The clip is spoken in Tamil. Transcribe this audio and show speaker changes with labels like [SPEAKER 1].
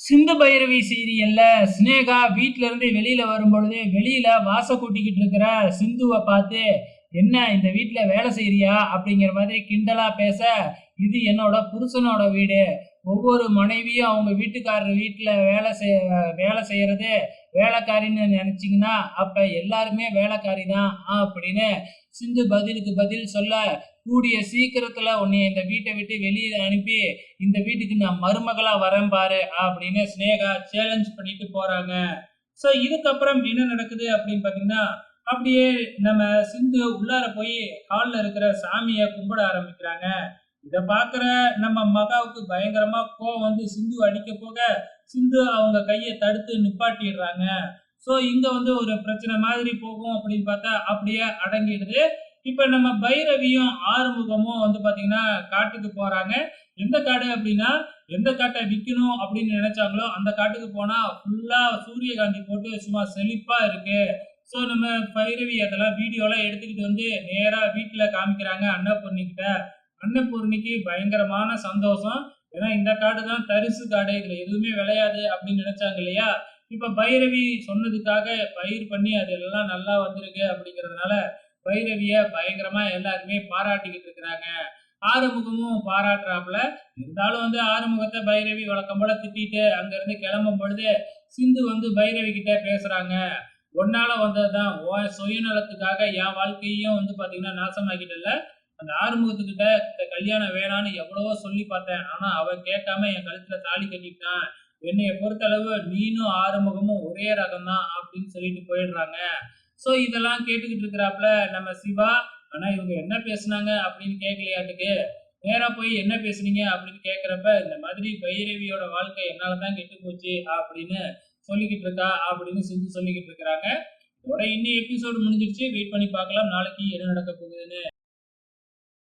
[SPEAKER 1] சிந்து பைரவி சீரியல்ல சினேகா வீட்ல இருந்து வெளியில வரும்பொழுது வெளியில வாச கூட்டிக்கிட்டு இருக்கிற சிந்துவை பார்த்து என்ன இந்த வீட்ல வேலை செய்யறியா அப்படிங்கிற மாதிரி கிண்டலா பேச, இது என்னோட புருஷனோட வீடு. ஒவ்வொரு மனைவியும் அவங்க வீட்டுக்காரர் வீட்டுல வேலை செய்யறது வேலைக்காரின்னு நினைச்சீங்கன்னா அப்ப எல்லாருமே வேலைக்காரி தான் அப்படின்னு சிந்து பதிலுக்கு பதில் சொல்ல, கூடிய சீக்கிரத்துல உன்னை இந்த வீட்டை விட்டு வெளியில அனுப்பி இந்த வீட்டுக்கு நான் மருமகளா வரேன் பாரு அப்படின்னு சினேகா சேலஞ்ச் பண்ணிட்டு போறாங்க. சோ இதுக்கப்புறம் என்ன நடக்குது அப்படின்னு பாத்தீங்கன்னா, அப்படியே நம்ம சிந்து உள்ளார போய் ஹால்ல இருக்கிற சாமியை கும்பிட ஆரம்பிக்கிறாங்க. இத பாக்குற நம்ம மகாவுக்கு பயங்கரமா கோவம் வந்து சிந்து அடிக்க போக, சிந்து அவங்க கையை தடுத்து நிப்பாட்டிடுறாங்க. சோ இங்க வந்து ஒரு பிரச்சனை மாதிரி போகும் அப்படின்னு பார்த்தா அப்படியே அடங்கிடுது. இப்ப நம்ம பைரவியும் ஆறுமுகமும் வந்து பாத்தீங்கன்னா காட்டுக்கு போறாங்க. எந்த காடு அப்படின்னா, எந்த காட்டை விக்கணும் அப்படின்னு நினைச்சாங்களோ அந்த காட்டுக்கு போனா ஃபுல்லா சூரியகாந்தி போட்டு சும்மா செழிப்பா இருக்கு. சோ நம்ம பைரவி அதெல்லாம் வீடியோலாம் எடுத்துக்கிட்டு வந்து நேரா வீட்டுல காமிக்கிறாங்க அன்னபூர்ணி கிட்ட. அன்னபூர்ணிக்கு பயங்கரமான சந்தோஷம். ஏன்னா இந்த காடு தான் தரிசு காடு, இதுல எதுவுமே விளையாது அப்படின்னு நினைச்சாங்க இல்லையா. இப்ப பைரவி சொன்னதுக்காக பயிர் பண்ணி அது எல்லாம் நல்லா வந்திருக்கு அப்படிங்கறதுனால பைரவிய பயங்கரமா எல்லாருமே பாராட்டிக்கிட்டு இருக்கிறாங்க. ஆறுமுகமும் பாராட்டுறாப்புல. இருந்தாலும் வந்து ஆறுமுகத்தை பைரவி வழக்கம் போல திட்டிட்டு அங்க இருந்து கிளம்பும் பொழுது சிந்து வந்து பைரவி கிட்ட பேசுறாங்க. உன்னால வந்ததுதான், உன் சுயநலத்துக்காக என் வாழ்க்கையும் வந்து பாத்தீங்கன்னா நாசமாக்கிட்டல. அந்த ஆறுமுகத்துக்கிட்ட இந்த கல்யாணம் வேணான்னு எவ்வளவோ சொல்லி பார்த்தேன். ஆனா அவன் கேட்காம என் கழுத்துல தாலி கட்டிட்டான். என்னைய பொறுத்தளவு நீனும் ஆறுமுகமும் ஒரே ரகம் தான் அப்படின்னு சொல்லிட்டு போயிடுறாங்க. சோ இதெல்லாம் கேட்டுக்கிட்டு இருக்கிறாப்புல நம்ம சிவா. ஆனா இவங்க என்ன பேசுனாங்க அப்படின்னு கேட்கலையாட்டுக்கு. நேரா போய் என்ன பேசுனீங்க அப்படின்னு கேட்கிறப்ப, இந்த மாதிரி பைரவியோட வாழ்க்கை என்னாலதான் கெட்டு போச்சு அப்படின்னு சொல்லிக்கிட்டு இருக்கா அப்படின்னு சிந்து சொல்லிக்கிட்டு இருக்கிறாங்க. இதோட இன்னும் எபிசோடு முடிஞ்சிருச்சு. வெயிட் பண்ணி பார்க்கலாம் நாளைக்கு என்ன நடக்க போகுதுன்னு.